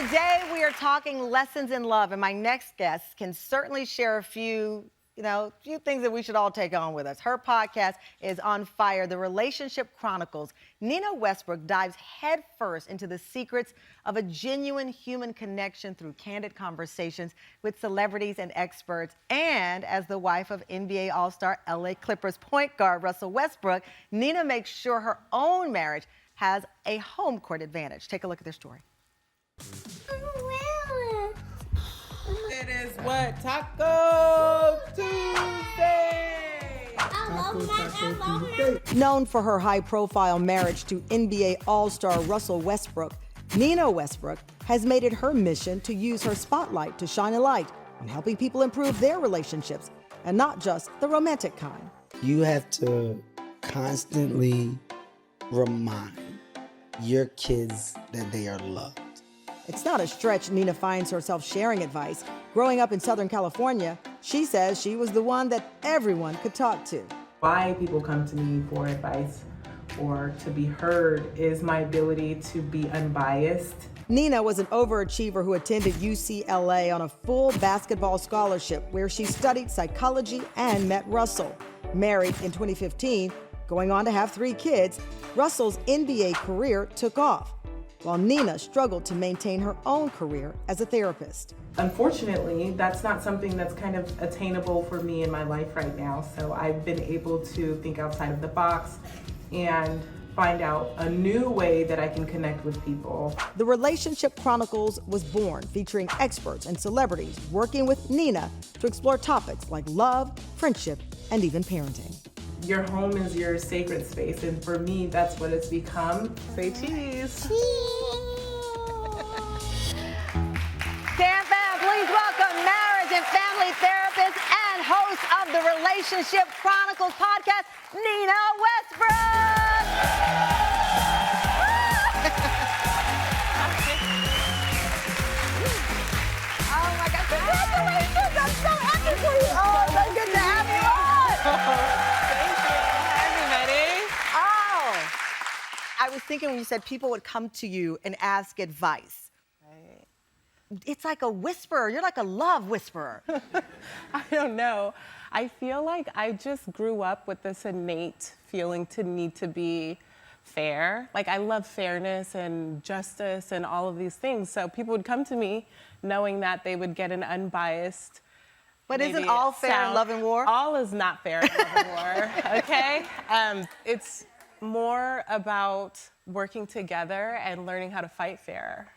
Today we are talking lessons in love, and my next guest can certainly share a few things that we should all take on with us. Her podcast is On Fire, the Relationship Chronicles. Nina Westbrook dives headfirst into the secrets of a genuine human connection through candid conversations with celebrities and experts. And as the wife of NBA All-Star LA Clippers point guard Russell Westbrook, Nina makes sure her own marriage has a home court advantage. Take a look at this story. It is what? Taco Tuesday! Known for her high-profile marriage to NBA All-Star Russell Westbrook, Nina Westbrook has made it her mission to use her spotlight to shine a light on helping people improve their relationships, and not just the romantic kind. You have to constantly remind your kids that they are loved. It's not a stretch Nina finds herself sharing advice. Growing up in Southern California, she says she was the one that everyone could talk to. Why people come to me for advice or to be heard is my ability to be unbiased. Nina was an overachiever who attended UCLA on a full basketball scholarship where she studied psychology and met Russell. Married in 2015, going on to have 3 kids, Russell's NBA career took off, while Nina struggled to maintain her own career as a therapist. Unfortunately, that's not something that's kind of attainable for me in my life right now. So I've been able to think outside of the box and find out a new way that I can connect with people. The Relationship Chronicles was born, featuring experts and celebrities working with Nina to explore topics like love, friendship, and even parenting. Your home is your sacred space, and for me, that's what it's become. Say cheese. Stand fam, please welcome marriage and family therapist and host of the Relationship Chronicles podcast, Nina Westbrook. Oh my God, congratulations! I'm so happy for you. Oh, so good to have you on. I was thinking when you said people would come to you and ask advice. Right. It's like a whisperer. You're like a love whisperer. I don't know. I feel like I just grew up with this innate feeling to need to be fair. Like I love fairness and justice and all of these things. So people would come to me knowing that they would get an unbiased. But isn't all fair in love and war? All is not fair in love and war, okay? It's more about working together and learning how to fight fair.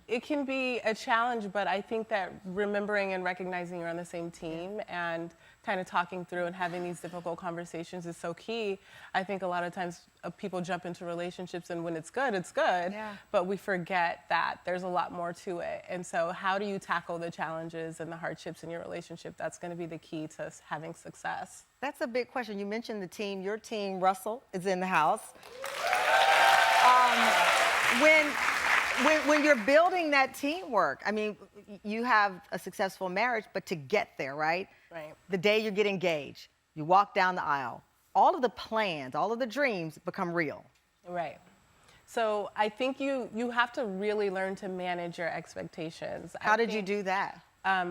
It can be a challenge, but I think that remembering and recognizing you're on the same team and kind of talking through and having these difficult conversations is so key. I think a lot of times people jump into relationships and when it's good, but we forget that there's a lot more to it. And so how do you tackle the challenges and the hardships in your relationship? That's going to be the key to having success. That's a big question. You mentioned the team. Your team, Russell, is in the house. When you're building that teamwork, I mean, you have a successful marriage, but to get there, right? Right. The day you get engaged, you walk down the aisle, all of the plans, all of the dreams become real. Right. So I think you have to really learn to manage your expectations. How did you do that?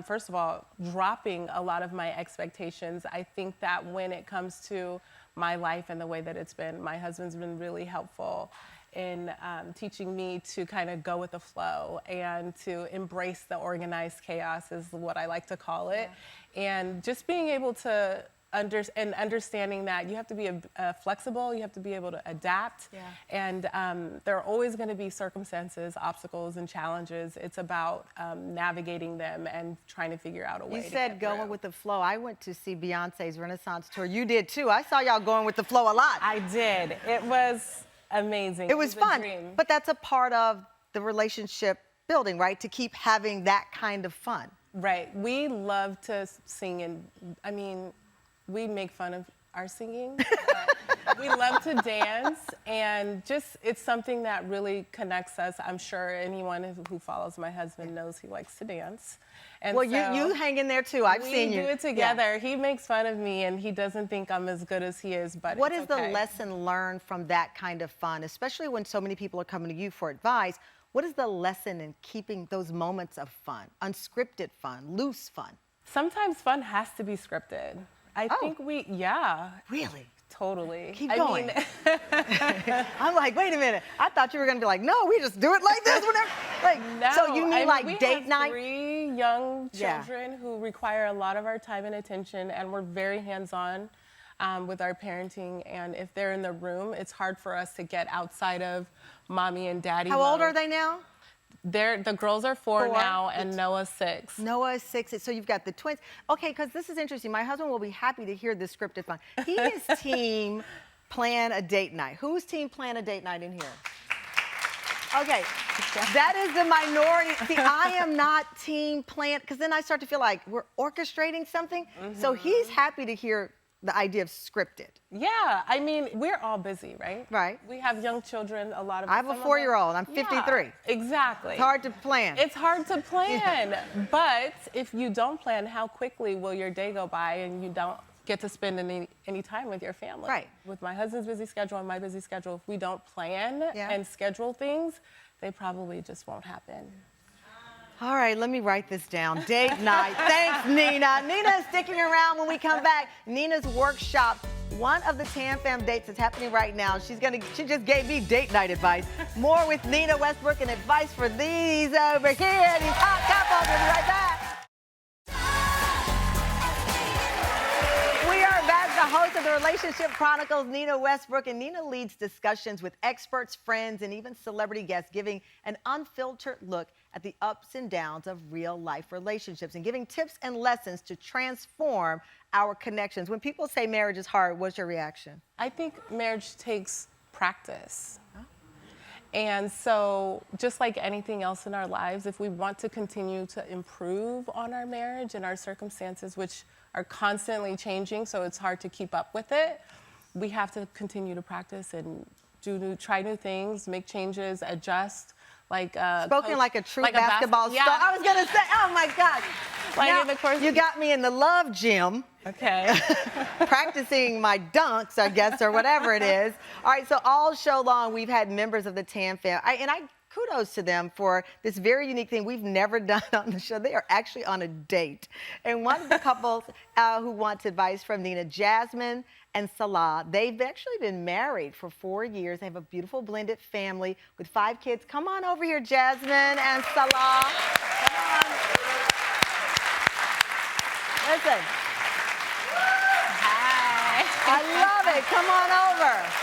First of all, dropping a lot of my expectations. I think that when it comes to my life and the way that it's been, my husband's been really helpful in teaching me to kind of go with the flow and to embrace the organized chaos is what I like to call it. Yeah. And just being able to understanding that you have to be flexible, you have to be able to adapt. Yeah. And there are always going to be circumstances, obstacles, and challenges. It's about navigating them and trying to figure out a way. You said going with the flow. I went to see Beyonce's Renaissance tour. You did too. I saw y'all going with the flow a lot. I did. It was amazing. It was fun. But that's a part of the relationship building, right? To keep having that kind of fun. Right. We love to sing, and I mean, we make fun of our singing. We love to dance, and just it's something that really connects us. I'm sure anyone who follows my husband knows he likes to dance. And well, so you hang in there too. I've seen you. We do it together. Yeah. He makes fun of me, and he doesn't think I'm as good as he is, but what is the lesson learned from that kind of fun, especially when so many people are coming to you for advice? What is the lesson in keeping those moments of fun, unscripted fun, loose fun? Sometimes fun has to be scripted. I think Really? totally. Keep going. I'm like, wait a minute. I thought you were gonna be like, no, we just do it like this whenever. Like, No, so you mean like we date have night? 3 young Yeah. children who require a lot of our time and attention, and we're very hands-on with our parenting. And if they're in the room, it's hard for us to get outside of mommy and daddy. How old mode. are they now? The girls are 4 4? now, and Noah's 6. Noah is 6, so you've got the twins. Okay, because this is interesting. My husband will be happy to hear this scripted fun. He is team plan a date night. Who's team plan a date night in here? Okay, that is the minority. See, I am not team plan, because then I start to feel like we're orchestrating something. So he's happy to hear the idea of scripted. Yeah, I mean, we're all busy, right? Right. We have young children, a lot of I have a some of them- 4-year-old. I'm 53. Yeah, exactly. It's hard to plan. It's hard to plan, but if you don't plan, how quickly will your day go by and you don't get to spend any time with your family? Right. With my husband's busy schedule and my busy schedule, if we don't plan Yeah. and schedule things, they probably just won't happen. All right, let me write this down. Date night. Thanks, Nina. Nina is sticking around when we come back. Nina's workshop, one of the Tam Fam dates that's happening right now. She just gave me date night advice. More with Nina Westbrook and advice for these over here, these hot couples. We'll be right back. We are back. The host of the Relationship Chronicles, Nina Westbrook, and Nina leads discussions with experts, friends, and even celebrity guests, giving an unfiltered look at the ups and downs of real-life relationships and giving tips and lessons to transform our connections. When people say marriage is hard, what's your reaction? I think marriage takes practice. And so, just like anything else in our lives, if we want to continue to improve on our marriage and our circumstances, which are constantly changing, so it's hard to keep up with it, we have to continue to practice and try new things, make changes, adjust. Spoken like a true basketball star. Yeah. I was gonna say, oh my God. Like Now, in the course you got me in the love gym. Okay. Practicing my dunks, I guess, or whatever it is. All right, so all show long, we've had members of the Tam Fam. Kudos to them for this very unique thing we've never done on the show. They are actually on a date. And one of the couples who wants advice from Nina, Jasmine and Salah, they've actually been married for 4 years. They have a beautiful blended family with 5 kids. Come on over here, Jasmine and Salah. Come on. Listen. Hi. I love it. Come on over.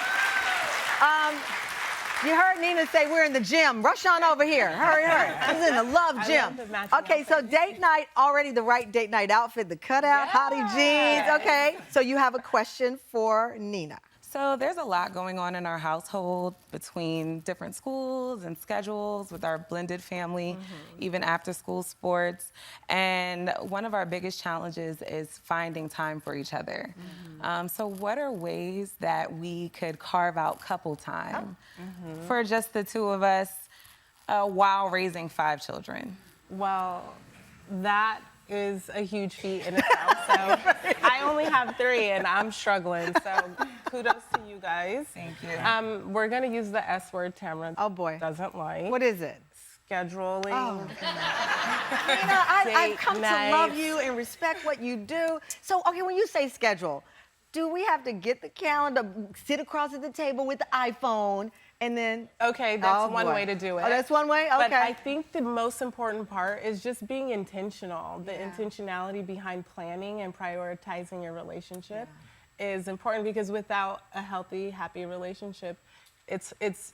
You heard Nina say we're in the gym. Rush on over here. Hurry, hurry. She's in the love gym. love the matching Okay, so date night, already the right date night outfit, the cutout, hottie jeans. Okay, so you have a question for Nina. So there's a lot going on in our household between different schools and schedules with our blended family, even after school sports. And one of our biggest challenges is finding time for each other. So what are ways that we could carve out couple time for just the two of us while raising 5 children? Well, that is a huge feat in itself. So I only have 3 and I'm struggling. So kudos to you guys. Thank you. We're gonna use the S word Tamron doesn't like. What is it? Scheduling. Nina, I've come to love you and respect what you do. So, okay, when you say schedule, do we have to get the calendar, sit across at the table with the iPhone, and then... Okay, that's one way to do it. Oh, that's one way? Okay. But I think the most important part is just being intentional. The intentionality behind planning and prioritizing your relationship is important, because without a healthy, happy relationship, it's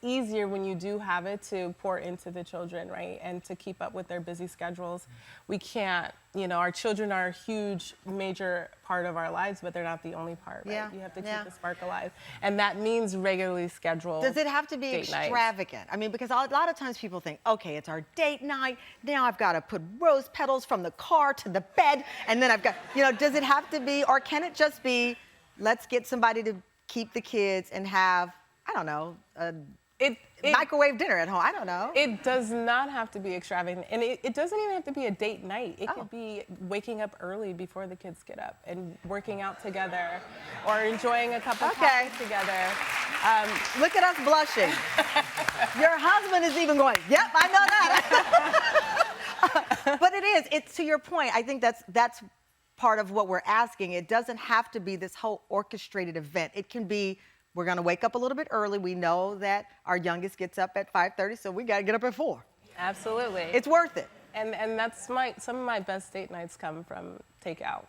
easier when you do have it to pour into the children, right? And to keep up with their busy schedules. We can't, our children are a huge, major part of our lives, but they're not the only part, right? Yeah. You have to keep the spark alive. And that means regularly scheduled. Does it have to be extravagant? I mean, because a lot of times people think, okay, it's our date night. Now I've got to put rose petals from the car to the bed. And then I've got, does it have to be, or can it just be, let's get somebody to keep the kids and have, I don't know, a It microwave dinner at home. I don't know. It does not have to be extravagant, and it doesn't even have to be a date night. It could be waking up early before the kids get up and working out together, or enjoying a cup of coffee together. Look at us blushing. Your husband is even going, yep, I know that. But it is. It's to your point. I think that's part of what we're asking. It doesn't have to be this whole orchestrated event. It can be, we're going to wake up a little bit early. We know that our youngest gets up at 5:30, so we got to get up at 4. Absolutely. It's worth it. And that's some of my best date nights come from takeout.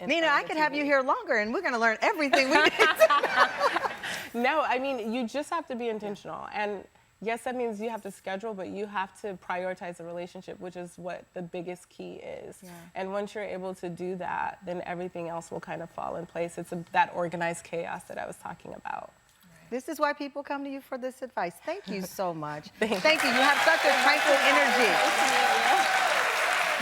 Nina, I could have you here longer, and we're going to learn everything we need to know. No, I mean, you just have to be intentional. And yes, that means you have to schedule, but you have to prioritize the relationship, which is what the biggest key is. Yeah. And once you're able to do that, then everything else will kind of fall in place. It's that organized chaos that I was talking about. This is why people come to you for this advice. Thank you so much. Thank you. You have such a tranquil energy.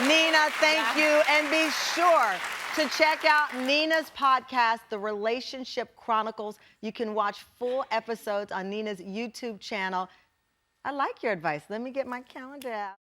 Nina, thank you. And be sure to check out Nina's podcast, The Relationship Chronicles. You can watch full episodes on Nina's YouTube channel. I like your advice. Let me get my calendar out.